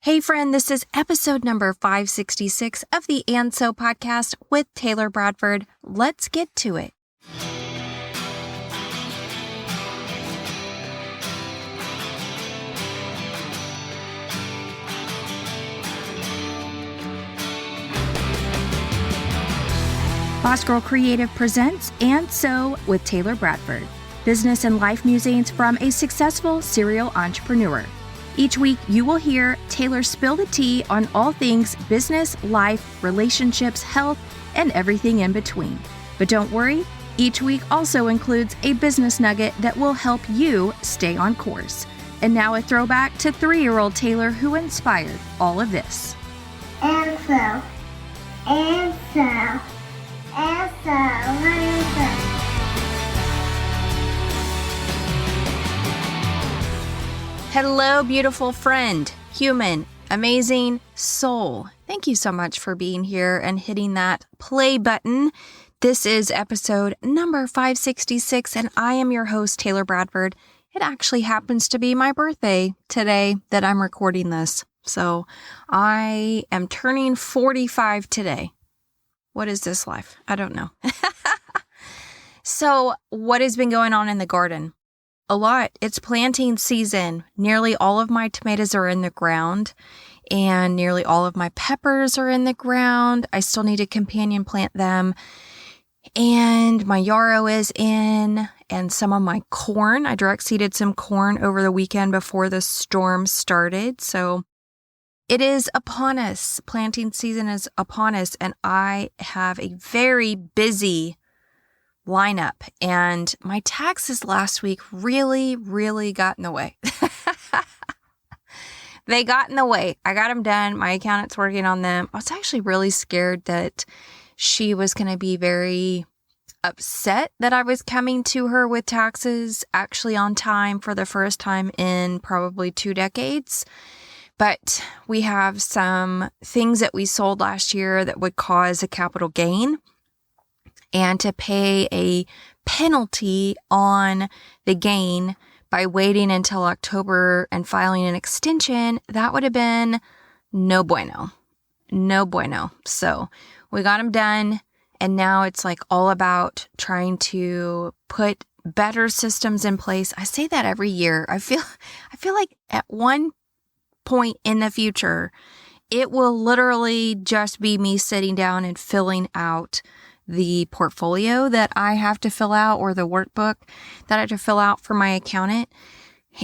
Hey friend, this is episode number 566 of the And So podcast with Taylor Bradford. Let's get to it. Boss Girl Creative presents And So with Taylor Bradford, business and life musings from a successful serial entrepreneur. Each week, you will hear Taylor spill the tea on all things business, life, relationships, health, and everything in between. But don't worry, each week also includes a business nugget that will help you stay on course. And now a throwback to 3-year-old Taylor who inspired all of this. And so. Hello, beautiful friend, human, amazing soul. Thank you so much for being here and hitting that play button. This is episode number 566, and I am your host, Taylor Bradford. It actually happens to be my birthday today that I'm recording this. So I am turning 45 today. What is this life? I don't know. So what has been going on in the garden? A lot. It's planting season. Nearly all of my tomatoes are in the ground and nearly all of my peppers are in the ground. I still need to companion plant them. And my yarrow is in, and some of my corn. I direct seeded some corn over the weekend before the storm started. So it is upon us. Planting season is upon us, and I have a very busy lineup, and my taxes last week really got in the way. They got in the way. I got them done. My accountant's working on them. I was actually really scared that she was going to be very upset that I was coming to her with taxes actually on time for the first time in probably 2 decades. But we have some things that we sold last year that would cause a capital gain. And to pay a penalty on the gain by waiting until October and filing an extension, that would have been no bueno. No bueno. So we got them done, and now it's like all about trying to put better systems in place. I say that every year. I feel like at one point in the future, it will literally just be me sitting down and filling out the portfolio that I have to fill out, or the workbook that I have to fill out for my accountant.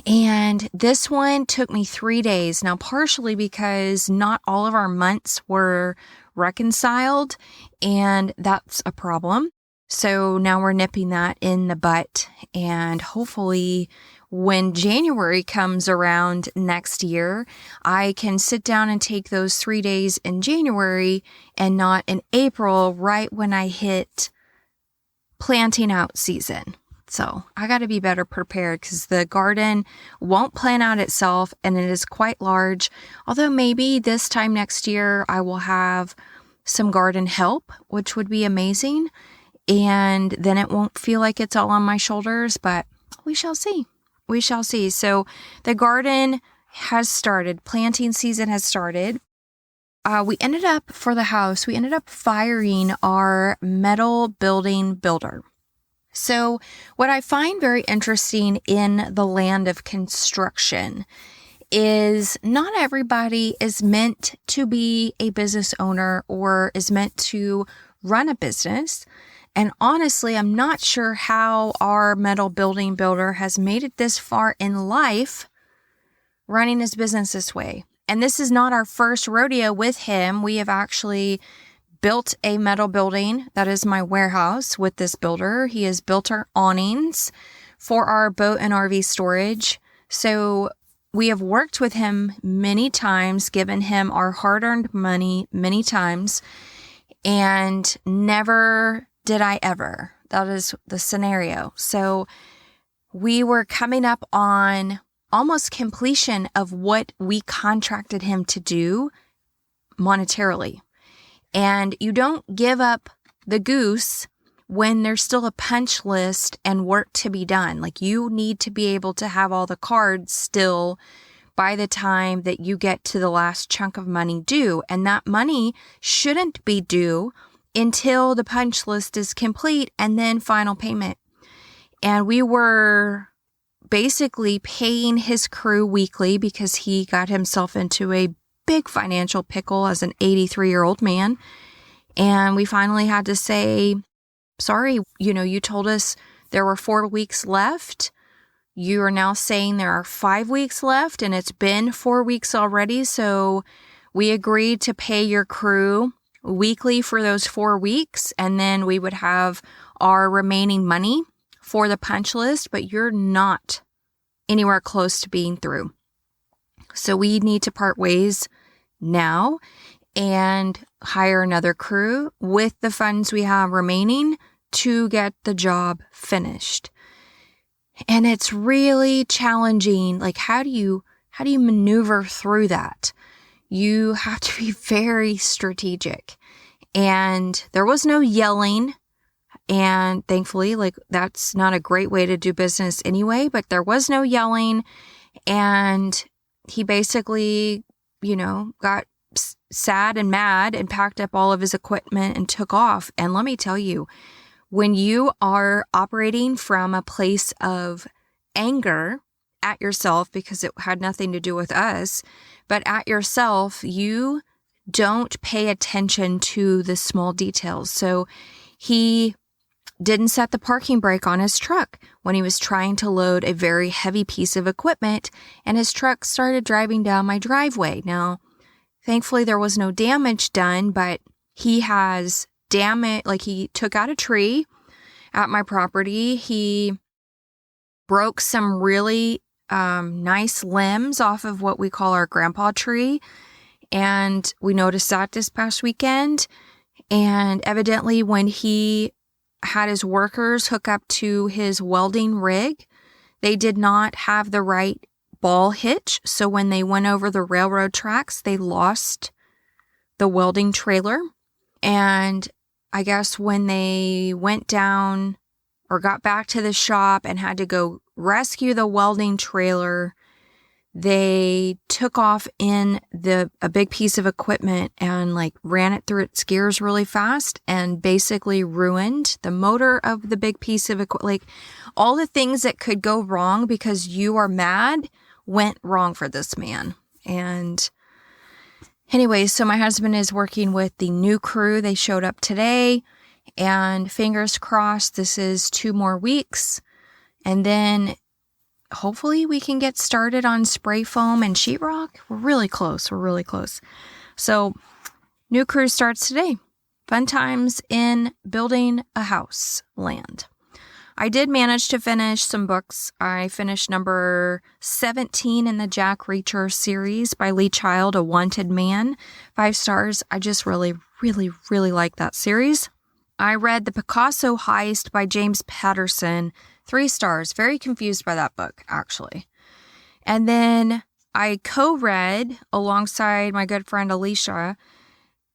And this one took me 3 days. Now, partially because not all of our months were reconciled, and that's a problem. So now we're nipping that in the butt, and hopefully when January comes around next year, I can sit down and take those 3 days in January and not in April, right when I hit planting out season. So I got to be better prepared because the garden won't plant out itself, and it is quite large. Although maybe this time next year I will have some garden help, which would be amazing. And then it won't feel like it's all on my shoulders, but we shall see. We shall see. So the garden has started. Planting season has started. We ended up firing our metal building builder. So what I find very interesting in the land of construction is not everybody is meant to be a business owner or is meant to run a business. And honestly, I'm not sure how our metal building builder has made it this far in life running his business this way. And this is not our first rodeo with him. We have actually built a metal building. That is my warehouse with this builder. He has built our awnings for our boat and RV storage. So we have worked with him many times, given him our hard-earned money many times, and never did I ever. That is the scenario. So we were coming up on almost completion of what we contracted him to do monetarily. And you don't give up the goose when there's still a punch list and work to be done. Like, you need to be able to have all the cards still by the time that you get to the last chunk of money due. And that money shouldn't be due until the punch list is complete and then final payment. And we were basically paying his crew weekly because he got himself into a big financial pickle as an 83-year-old man. And we finally had to say, sorry, you told us there were 4 weeks left. You are now saying there are 5 weeks left, and it's been 4 weeks already. So we agreed to pay your crew weekly for those 4 weeks, and then we would have our remaining money for the punch list, but you're not anywhere close to being through. So we need to part ways now and hire another crew with the funds we have remaining to get the job finished. And it's really challenging. Like, how do you maneuver through that? You have to be very strategic. And there was no yelling. And thankfully, that's not a great way to do business anyway, but there was no yelling. And he basically, got sad and mad and packed up all of his equipment and took off. And let me tell you, when you are operating from a place of anger at yourself, because it had nothing to do with us, but at yourself, you don't pay attention to the small details. So he didn't set the parking brake on his truck when he was trying to load a very heavy piece of equipment, and his truck started driving down my driveway. Now, thankfully, there was no damage done, but he has damage, he took out a tree at my property. He broke some really nice limbs off of what we call our grandpa tree, and we noticed that this past weekend. And evidently, when he had his workers hook up to his welding rig, they did not have the right ball hitch. So when they went over the railroad tracks, they lost the welding trailer. And I guess when they went down or got back to the shop and had to go rescue the welding trailer, they took off in a big piece of equipment and ran it through its gears really fast and basically ruined the motor of the big piece of equipment. All the things that could go wrong because you are mad went wrong for this man. And anyway, so my husband is working with the new crew. They showed up today, and fingers crossed this is 2 more weeks. And then hopefully we can get started on spray foam and sheetrock. We're really close. So new crew starts today. Fun times in building a house land. I did manage to finish some books. I finished number 17 in the Jack Reacher series by Lee Child, A Wanted Man. 5 stars. I just really, really, really like that series. I read The Picasso Heist by James Patterson. 3 stars. Very confused by that book, actually. And then I co-read, alongside my good friend Alicia,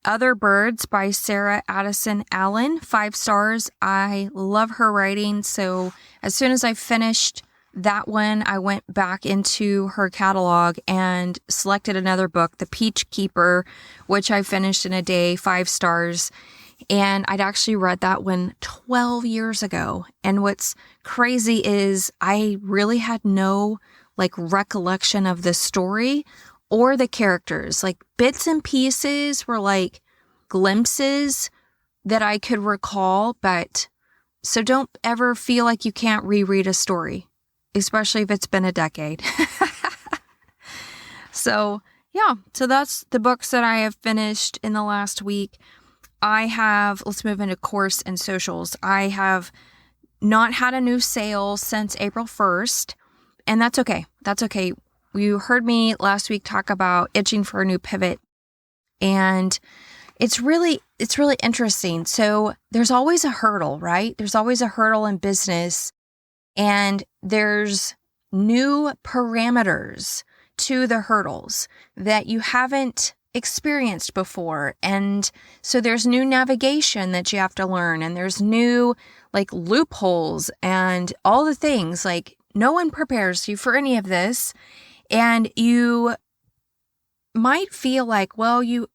Other Birds by Sarah Addison Allen. 5 stars. I love her writing. So as soon as I finished that one, I went back into her catalog and selected another book, The Peach Keeper, which I finished in a day. 5 stars. And I'd actually read that one 12 years ago. And what's crazy is I really had no recollection of the story or the characters. Bits and pieces were glimpses that I could recall. But so don't ever feel like you can't reread a story, especially if it's been a decade. So that's the books that I have finished in the last week. Let's move into course and socials. I have not had a new sale since April 1st, and that's okay. That's okay. You heard me last week talk about itching for a new pivot, and it's really interesting. So there's always a hurdle, right? There's always a hurdle in business, and there's new parameters to the hurdles that you haven't experienced before. And so there's new navigation that you have to learn, and there's new loopholes and all the things. No one prepares you for any of this. And you might feel like, well, you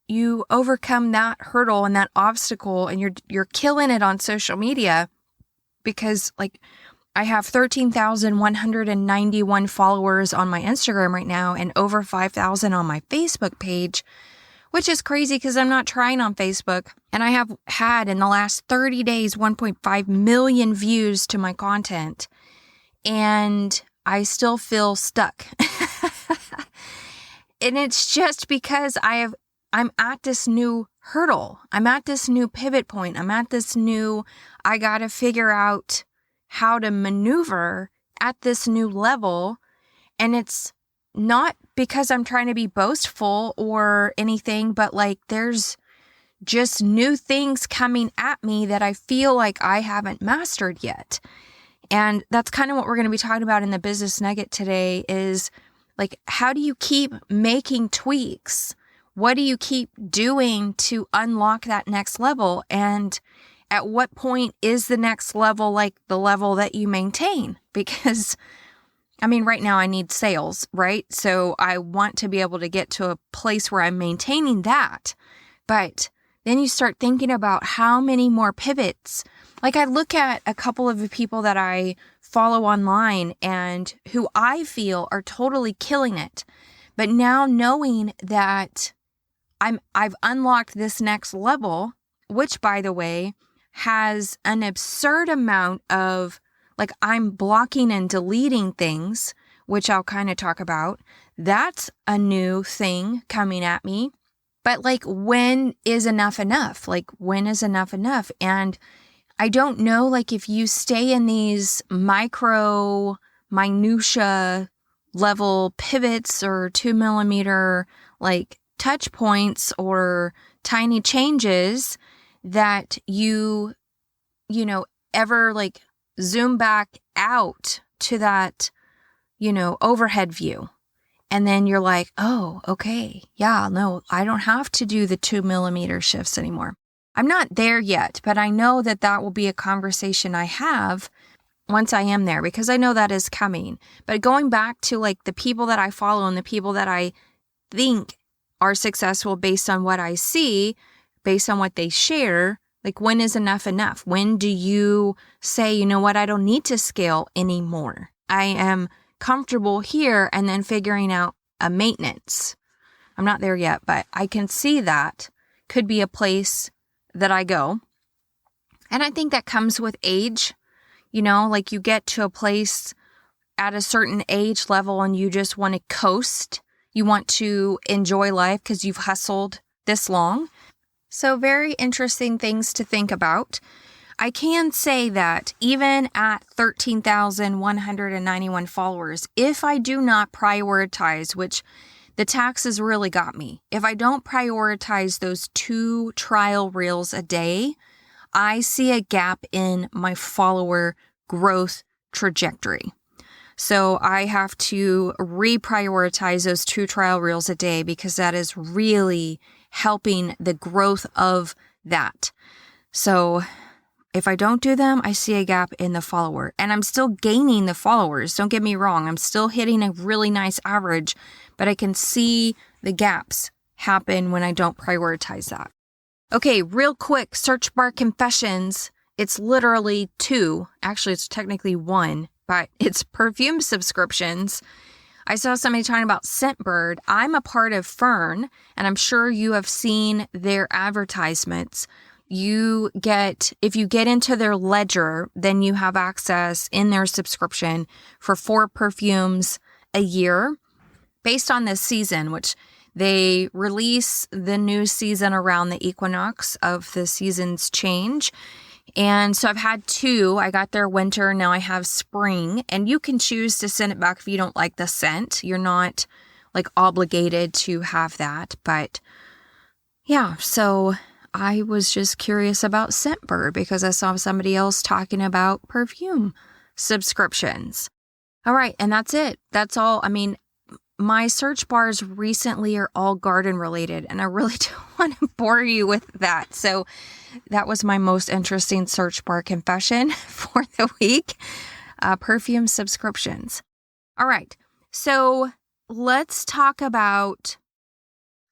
overcome that hurdle and that obstacle and you're killing it on social media because like I have 13,191 followers on my Instagram right now and over 5,000 on my Facebook page, which is crazy because I'm not trying on Facebook. And I have had in the last 30 days 1.5 million views to my content. And I still feel stuck. And it's just because I'm at this new hurdle. I'm at this new pivot point. I'm at this new, I got to figure out how to maneuver at this new level. And it's not because I'm trying to be boastful or anything, but like there's just new things coming at me that I feel like I haven't mastered yet. And that's kind of what we're going to be talking about in the Business Nugget today is like, how do you keep making tweaks? What do you keep doing to unlock that next level? And at what point is the next level like the level that you maintain? Because, I mean, right now I need sales, right? So I want to be able to get to a place where I'm maintaining that. But then you start thinking about how many more pivots. Like I look at a couple of the people that I follow online and who I feel are totally killing it. But now knowing that I've unlocked this next level, which by the way, has an absurd amount of like I'm blocking and deleting things, which I'll kind of talk about. That's a new thing coming at me. But like, when is enough enough? Like, when is enough enough? And I don't know, like if you stay in these minutia level pivots or 2 millimeter like touch points or tiny changes that you ever like zoom back out to that, overhead view. And then you're like, oh, okay. Yeah, no, I don't have to do the 2 millimeter shifts anymore. I'm not there yet, but I know that will be a conversation I have once I am there because I know that is coming. But going back to like the people that I follow and the people that I think are successful based on what I see, based on what they share, like when is enough enough? When do you say, you know what, I don't need to scale anymore. I am comfortable here and then figuring out a maintenance. I'm not there yet, but I can see that could be a place that I go. And I think that comes with age, like you get to a place at a certain age level and you just want to coast. You want to enjoy life because you've hustled this long. So very interesting things to think about. I can say that even at 13,191 followers, if I do not prioritize, which the taxes really got me, if I don't prioritize those 2 trial reels a day, I see a gap in my follower growth trajectory. So I have to reprioritize those 2 trial reels a day because that is really helping the growth of that. So if I don't do them, I see a gap in the follower. And I'm still gaining the followers. Don't get me wrong. I'm still hitting a really nice average, but I can see the gaps happen when I don't prioritize that. Okay, real quick, search bar confessions. It's literally 2. Actually, it's technically 1, but it's perfume subscriptions. I saw somebody talking about Scentbird. I'm a part of Fern, and I'm sure you have seen their advertisements. If you get into their ledger, then you have access in their subscription for 4 perfumes a year based on this season, which they release the new season around the equinox of the season's change. And so I've had 2. I got their winter. Now I have spring, and you can choose to send it back if you don't like the scent. You're not like obligated to have that. But yeah, so I was just curious about Scentbird because I saw somebody else talking about perfume subscriptions. All right. And that's it. That's all. I mean, my search bars recently are all garden related, and I really don't want to bore you with that. So that was my most interesting search bar confession for the week. Perfume subscriptions. All right. So let's talk about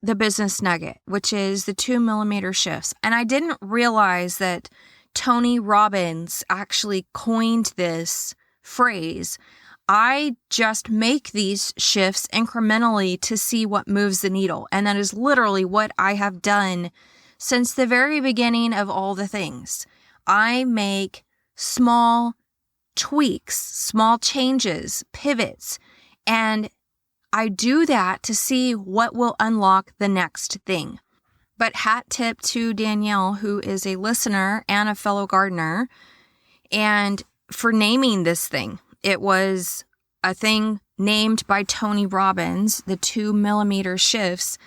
the business nugget, which is the 2 millimeter shifts. And I didn't realize that Tony Robbins actually coined this phrase. I just make these shifts incrementally to see what moves the needle. And that is literally what I have done since the very beginning of all the things. I make small tweaks, small changes, pivots, and I do that to see what will unlock the next thing. But hat tip to Danielle, who is a listener and a fellow gardener, and for naming this thing. It was a thing named by Tony Robbins, the 2 millimeter shifts.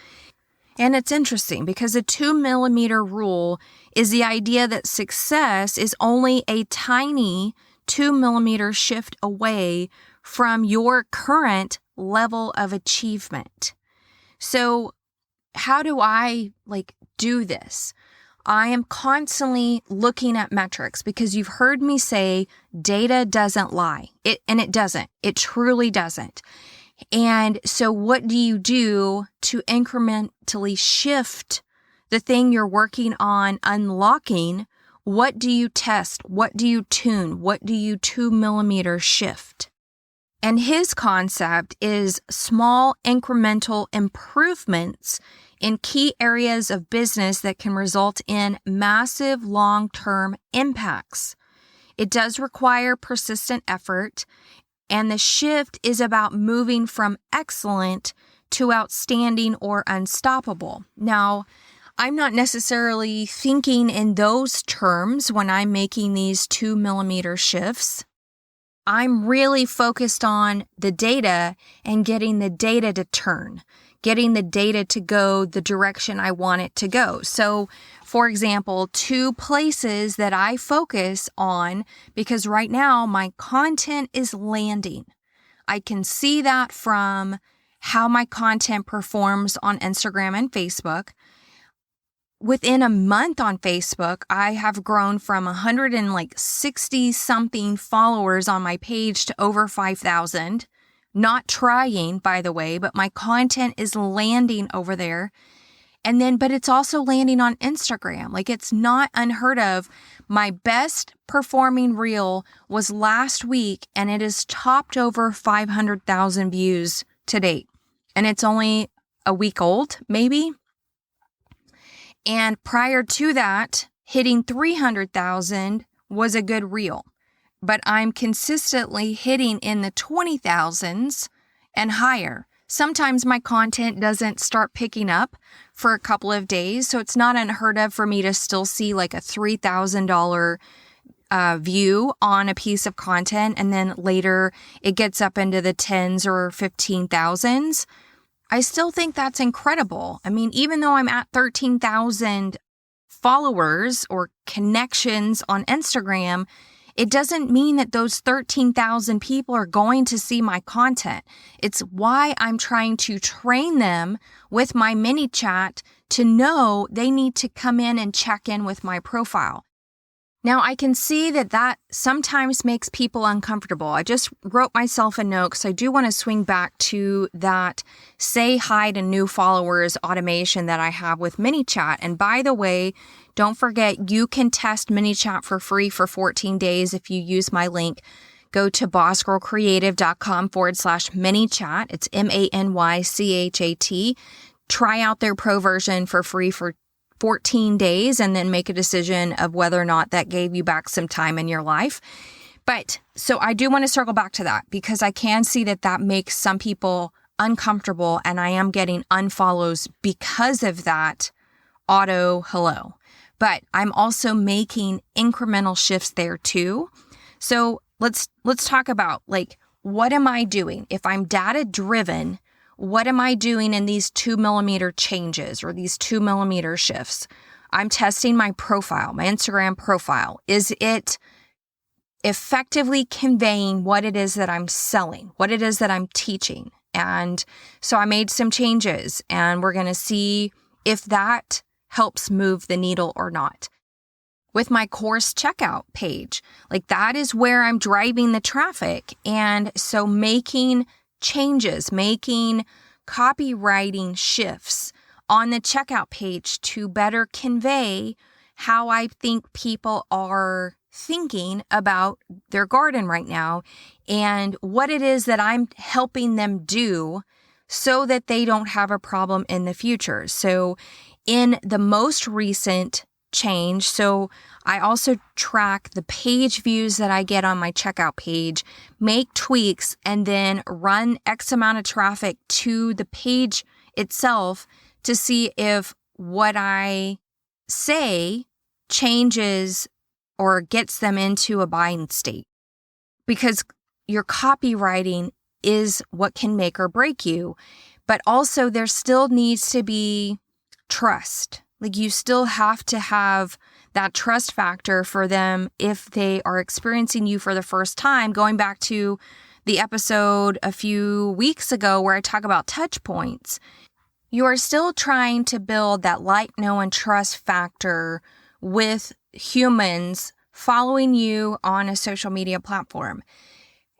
And it's interesting because the 2 millimeter rule is the idea that success is only a tiny 2 millimeter shift away from your current level of achievement. So how do I do this? I am constantly looking at metrics because you've heard me say data doesn't lie. It doesn't. It truly doesn't. And so what do you do to incrementally shift the thing you're working on unlocking? What do you test? What do you tune? What do you 2 millimeter shift? And his concept is small incremental improvements in key areas of business that can result in massive long-term impacts. It does require persistent effort, and the shift is about moving from excellent to outstanding or unstoppable. Now, I'm not necessarily thinking in those terms when I'm making these 2 millimeter shifts. I'm really focused on the data and getting the data to turn, getting the data to go the direction I want it to go. So, for example, 2 places that I focus on, because right now my content is landing. I can see that from how my content performs on Instagram and Facebook. Within a month on Facebook, I have grown from 160 something followers on my page to over 5,000. Not trying, by the way, but my content is landing over there. But it's also landing on Instagram. It's not unheard of. My best performing reel was last week, and it has topped over 500,000 views to date. And it's only a week old, maybe. And prior to that, hitting 300,000 was a good reel. But I'm consistently hitting in the 20,000s and higher. Sometimes my content doesn't start picking up for a couple of days, so it's not unheard of for me to still see a $3,000 view on a piece of content, and then later it gets up into the 10s or 15,000s. I still think that's incredible. I mean, even though I'm at 13,000 followers or connections on Instagram, it doesn't mean that those 13,000 people are going to see my content. It's why I'm trying to train them with my mini chat to know they need to come in and check in with my profile. Now, I can see that sometimes makes people uncomfortable. I just wrote myself a note because I do want to swing back to that say hi to new followers automation that I have with MiniChat. And by the way, don't forget, you can test MiniChat for free for 14 days if you use my link. Go to bossgirlcreative.com/MiniChat. It's MANYCHAT. Try out their pro version for free for 14 days and then make a decision of whether or not that gave you back some time in your life. But so I do want to circle back to that because I can see that makes some people uncomfortable, and I am getting unfollows because of that auto hello. But I'm also making incremental shifts there too. So let's talk about what am I doing? If I'm data driven, what am I doing in these 2 millimeter changes or these 2 millimeter shifts? I'm testing my profile, my Instagram profile. Is it effectively conveying what it is that I'm selling, what it is that I'm teaching? And so I made some changes, and we're going to see if that helps move the needle or not. With my course checkout page, that is where I'm driving the traffic. And so making changes, making copywriting shifts on the checkout page to better convey how I think people are thinking about their garden right now and what it is that I'm helping them do so that they don't have a problem in the future. So in the most recent change, so I also track the page views that I get on my checkout page, make tweaks, and then run X amount of traffic to the page itself to see if what I say changes or gets them into a buying state. Because your copywriting is what can make or break you. But also there still needs to be trust. Like you still have to have that trust factor for them if they are experiencing you for the first time. Going back to the episode a few weeks ago where I talk about touch points, you are still trying to build that like, know, and trust factor with humans following you on a social media platform.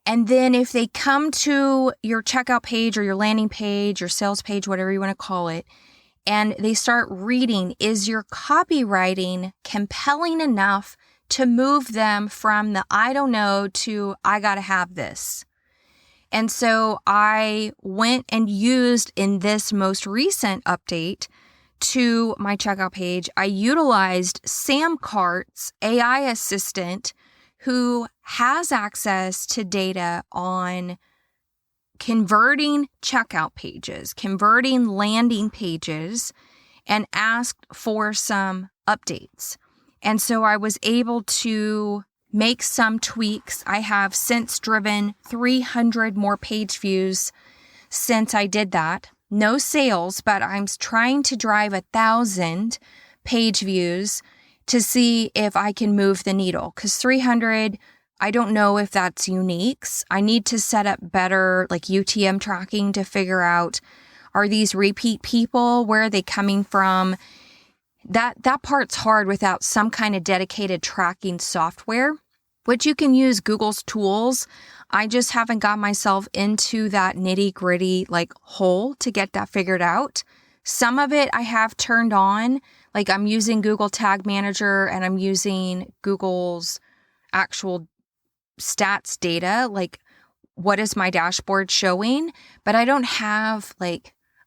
And then if they come to your checkout page or your landing page, your sales page, whatever you want to call it, and they start reading, is your copywriting compelling enough to move them from the I don't know to I gotta have this? And so I went and used in this most recent update to my checkout page, I utilized Samcart's AI assistant who has access to data on converting checkout pages, converting landing pages, and asked for some updates. And so I was able to make some tweaks. I have since driven 300 more page views since I did that. No sales, but I'm trying to drive 1,000 page views to see if I can move the needle. Because 300, I don't know if that's uniques. I need to set up better like UTM tracking to figure out, are these repeat people? Where are they coming from? That part's hard without some kind of dedicated tracking software, which you can use Google's tools. I just haven't got myself into that nitty-gritty like hole to get that figured out. Some of it I have turned on, like I'm using Google Tag Manager and I'm using Google's actual stats data, like what is my dashboard showing, but I don't have I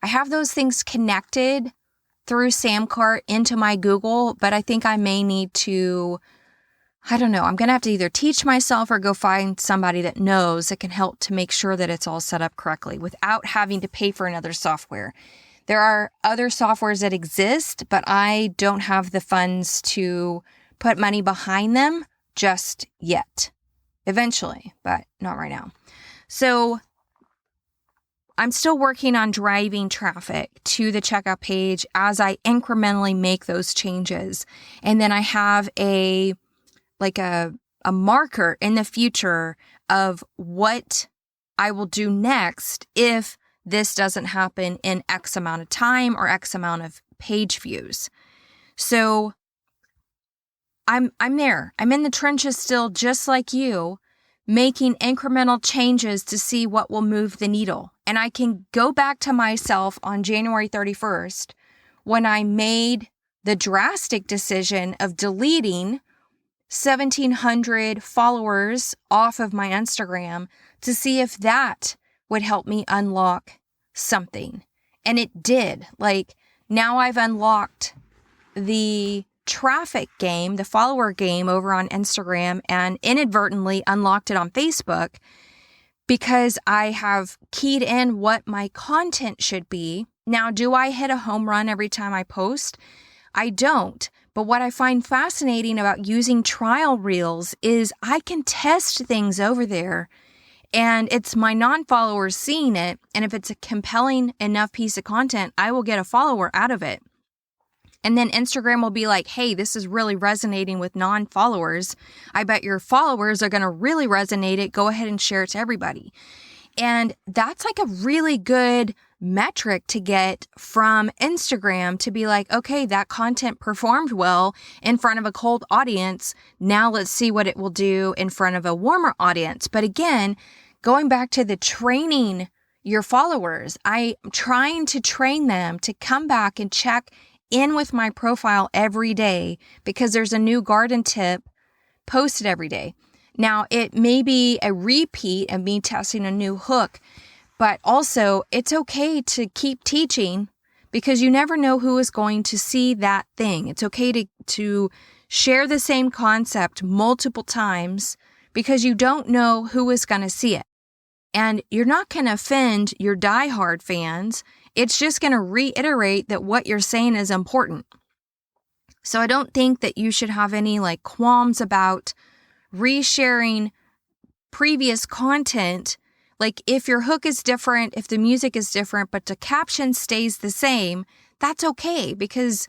have those things connected through Samcart into my Google, but I think I may need to, I don't know, I'm going to have to either teach myself or go find somebody that knows that can help to make sure that it's all set up correctly without having to pay for another software. There are other softwares that exist, but I don't have the funds to put money behind them just yet. Eventually, but not right now. So I'm still working on driving traffic to the checkout page as I incrementally make those changes. And then I have a marker in the future of what I will do next if this doesn't happen in X amount of time or X amount of page views. So I'm there. I'm in the trenches still, just like you, making incremental changes to see what will move the needle. And I can go back to myself on January 31st when I made the drastic decision of deleting 1,700 followers off of my Instagram to see if that would help me unlock something. And it did. Now I've unlocked the traffic game, the follower game over on Instagram, and inadvertently unlocked it on Facebook because I have keyed in what my content should be. Now, do I hit a home run every time I post? I don't. But what I find fascinating about using trial reels is I can test things over there, and it's my non-followers seeing it. And if it's a compelling enough piece of content, I will get a follower out of it. And then Instagram will be like, hey, this is really resonating with non-followers. I bet your followers are going to really resonate it. Go ahead and share it to everybody. And that's a really good metric to get from Instagram to be like, okay, that content performed well in front of a cold audience. Now let's see what it will do in front of a warmer audience. But again, going back to the training your followers. I'm trying to train them to come back and check in with my profile every day because there's a new garden tip posted every day. Now, it may be a repeat of me testing a new hook, but also it's okay to keep teaching because you never know who is going to see that thing. It's okay to share the same concept multiple times because you don't know who is going to see it. And you're not going to offend your diehard fans. It's just going to reiterate that what you're saying is important. So I don't think that you should have any qualms about resharing previous content. Like if your hook is different, if the music is different, but the caption stays the same, that's okay because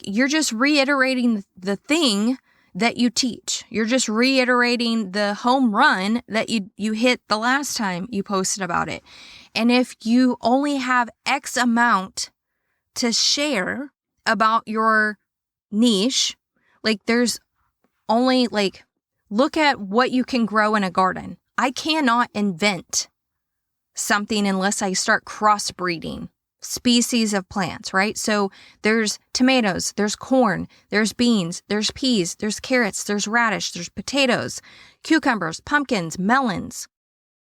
you're just reiterating the thing that you teach. You're just reiterating the home run that you hit the last time you posted about it. And if you only have X amount to share about your niche, there's only look at what you can grow in a garden. I cannot invent something unless I start crossbreeding species of plants, right? So there's tomatoes, there's corn, there's beans, there's peas, there's carrots, there's radish, there's potatoes, cucumbers, pumpkins, melons.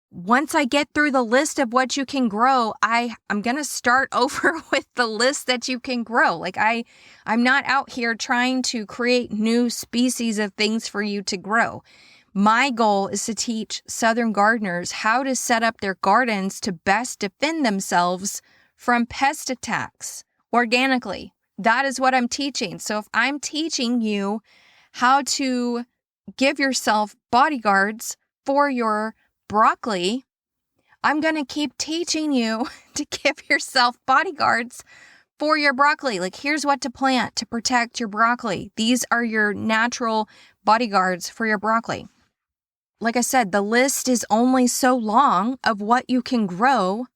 Once I get through the list of what you can grow, I'm going to start over with the list that you can grow. I'm not out here trying to create new species of things for you to grow. My goal is to teach Southern gardeners how to set up their gardens to best defend themselves from pest attacks organically. That is what I'm teaching. So if I'm teaching you how to give yourself bodyguards for your broccoli, I'm going to keep teaching you to give yourself bodyguards for your broccoli. Here's what to plant to protect your broccoli. These are your natural bodyguards for your broccoli. Like I said, the list is only so long of what you can grow.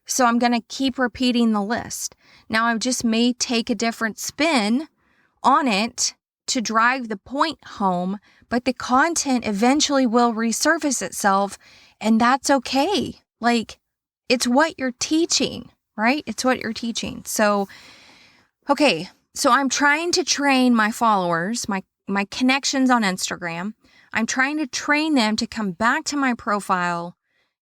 So I'm going to keep repeating the list. Now I just may take a different spin on it to drive the point home, but the content eventually will resurface itself, and that's okay. It's what you're teaching, right? It's what you're teaching. So, okay. So I'm trying to train my followers, my connections on Instagram. I'm trying to train them to come back to my profile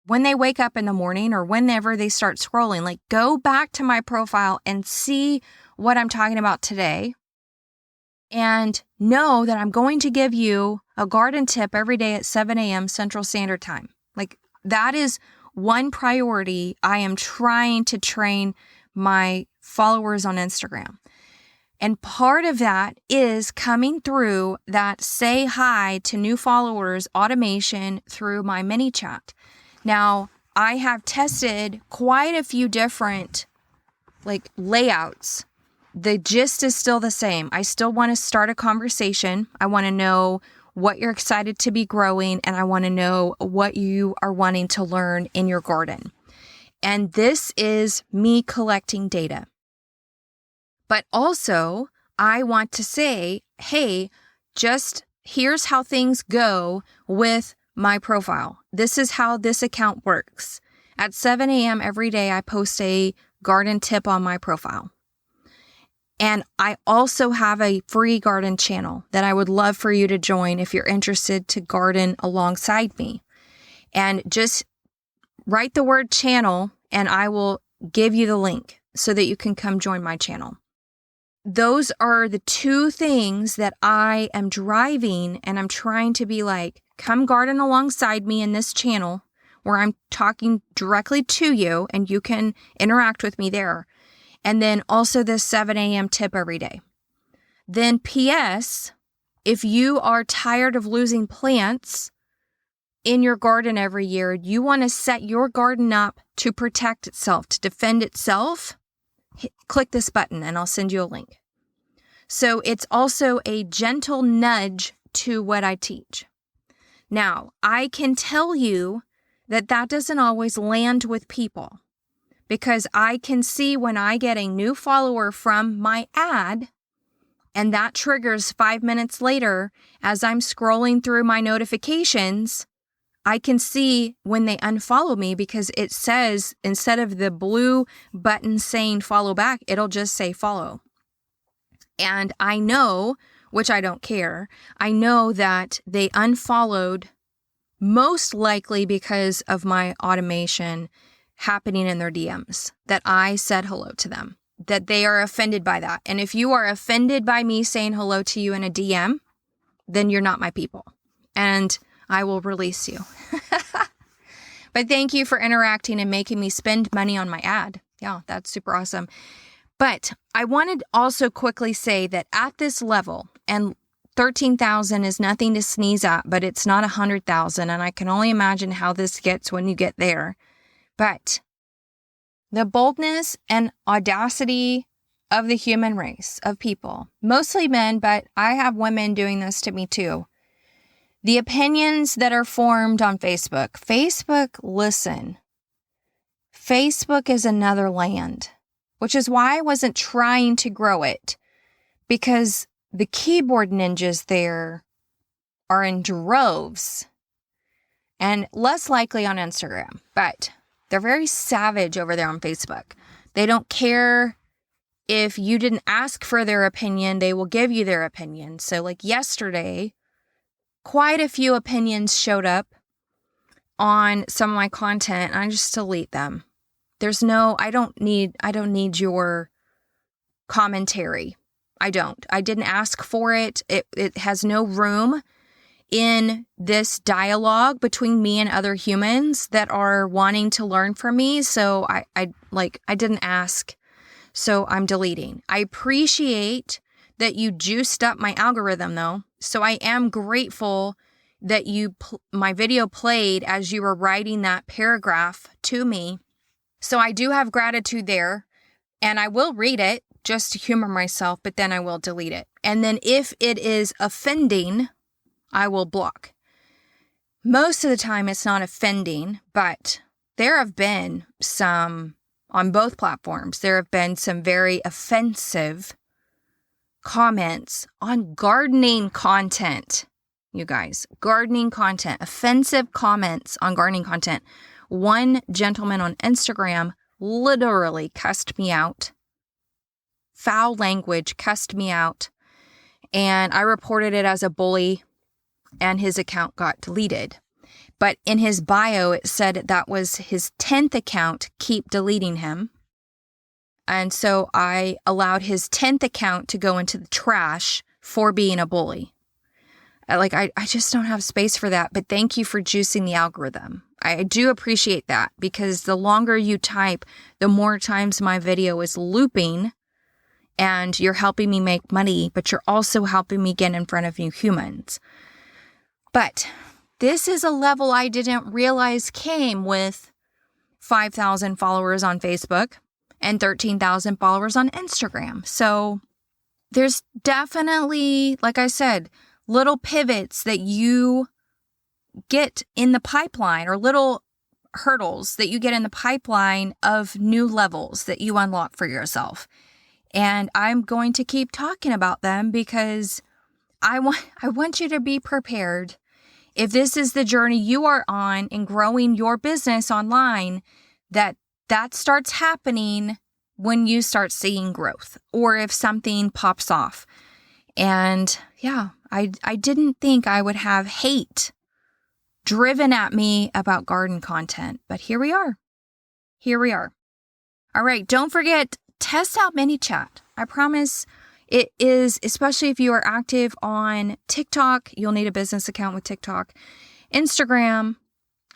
when they wake up in the morning or whenever they start scrolling. Go back to my profile and see what I'm talking about today. And know that I'm going to give you a garden tip every day at 7 a.m. Central Standard Time. That is one priority I am trying to train my followers on Instagram. And part of that is coming through that say hi to new followers automation through my mini chat. Now, I have tested quite a few different layouts. The gist is still the same. I still want to start a conversation. I want to know what you're excited to be growing, and I want to know what you are wanting to learn in your garden. And this is me collecting data. But also, I want to say, hey, just here's how things go with my profile. This is how this account works. At 7 a.m. every day, I post a garden tip on my profile. And I also have a free garden channel that I would love for you to join if you're interested to garden alongside me. And just write the word channel and I will give you the link so that you can come join my channel. Those are the two things that I am driving, and I'm trying to be come garden alongside me in this channel where I'm talking directly to you and you can interact with me there. And then also this 7 a.m. tip every day. Then P.S., if you are tired of losing plants in your garden every year, you want to set your garden up to protect itself, to defend itself, click this button and I'll send you a link. So it's also a gentle nudge to what I teach. Now, I can tell you that doesn't always land with people because I can see when I get a new follower from my ad and that triggers 5 minutes later as I'm scrolling through my notifications, I can see when they unfollow me because it says, instead of the blue button saying follow back, it'll just say follow. And I know, which I don't care, I know that they unfollowed most likely because of my automation happening in their DMs, that I said hello to them, that they are offended by that. And if you are offended by me saying hello to you in a DM, then you're not my people. And I will release you. But thank you for interacting and making me spend money on my ad. Yeah, that's super awesome. But I wanted to also quickly say that at this level, and 13,000 is nothing to sneeze at, but it's not 100,000. And I can only imagine how this gets when you get there. But the boldness and audacity of the human race of people, mostly men, but I have women doing this to me too. The opinions that are formed on Facebook. Listen, Facebook is another land, which is why I wasn't trying to grow it, because the keyboard ninjas there are in droves and less likely on Instagram, but they're very savage over there on Facebook. They don't care if you didn't ask for their opinion, they will give you their opinion. So like yesterday, quite a few opinions showed up on some of my content, and I just delete them. I don't need your commentary. I didn't ask for it. It has no room in this dialogue between me and other humans that are wanting to learn from me. So I didn't ask. So I'm deleting. I appreciate that you juiced up my algorithm though. So I am grateful that my video played as you were writing that paragraph to me. So I do have gratitude there, and I will read it just to humor myself, but then I will delete it. And then if it is offending, I will block. Most of the time it's not offending, but there have been some, on both platforms, there have been some very offensive comments on gardening content. You guys, gardening content, offensive comments on gardening content. One gentleman on Instagram literally cussed me out. Foul language, cussed me out. And I reported it as a bully, and his account got deleted. But in his bio, it said that was his 10th account, keep deleting him. And so I allowed his 10th account to go into the trash for being a bully. I just don't have space for that. But thank you for juicing the algorithm. I do appreciate that, because the longer you type, the more times my video is looping, and you're helping me make money, but you're also helping me get in front of new humans. But this is a level I didn't realize came with 5,000 followers on Facebook and 13,000 followers on Instagram. So there's definitely, like I said, little pivots that you get in the pipeline, or little hurdles that you get in the pipeline of new levels that you unlock for yourself. And I'm going to keep talking about them because I want you to be prepared. If this is the journey you are on in growing your business online, that starts happening when you start seeing growth, or if something pops off. And yeah, I didn't think I would have hate driven at me about garden content, but here we are. All right, don't forget, test out ManyChat. I promise it is, especially if you are active on TikTok, you'll need a business account with TikTok, Instagram,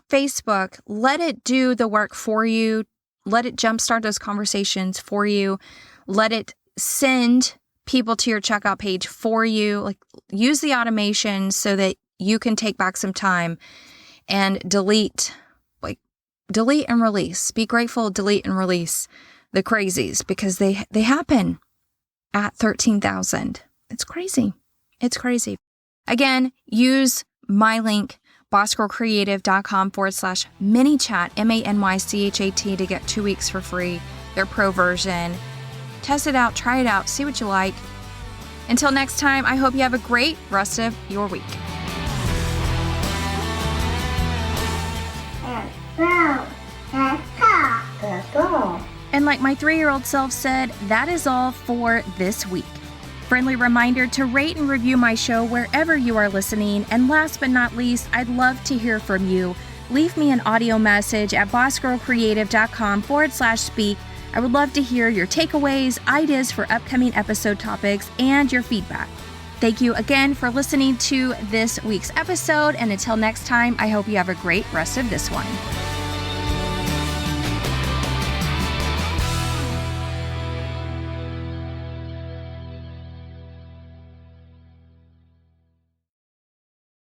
Facebook. Let it do the work for you. Let it jumpstart those conversations for you. Let it send people to your checkout page for you. Use the automation so that you can take back some time and delete and release. Be grateful, delete and release the crazies, because they happen at 13,000. It's crazy. Again, use my link, bossgirlcreative.com/ManyChat, ManyChat, to get 2 weeks for free, their pro version. Test it out, try it out, see what you like. Until next time, I hope you have a great rest of your week. Well, that's all. That's all. And like my 3-year-old self said, that is all for this week. Friendly reminder to rate and review my show wherever you are listening. And last but not least, I'd love to hear from you. Leave me an audio message at bossgirlcreative.com/speak. I would love to hear your takeaways, ideas for upcoming episode topics, and your feedback. Thank you again for listening to this week's episode. And until next time, I hope you have a great rest of this one.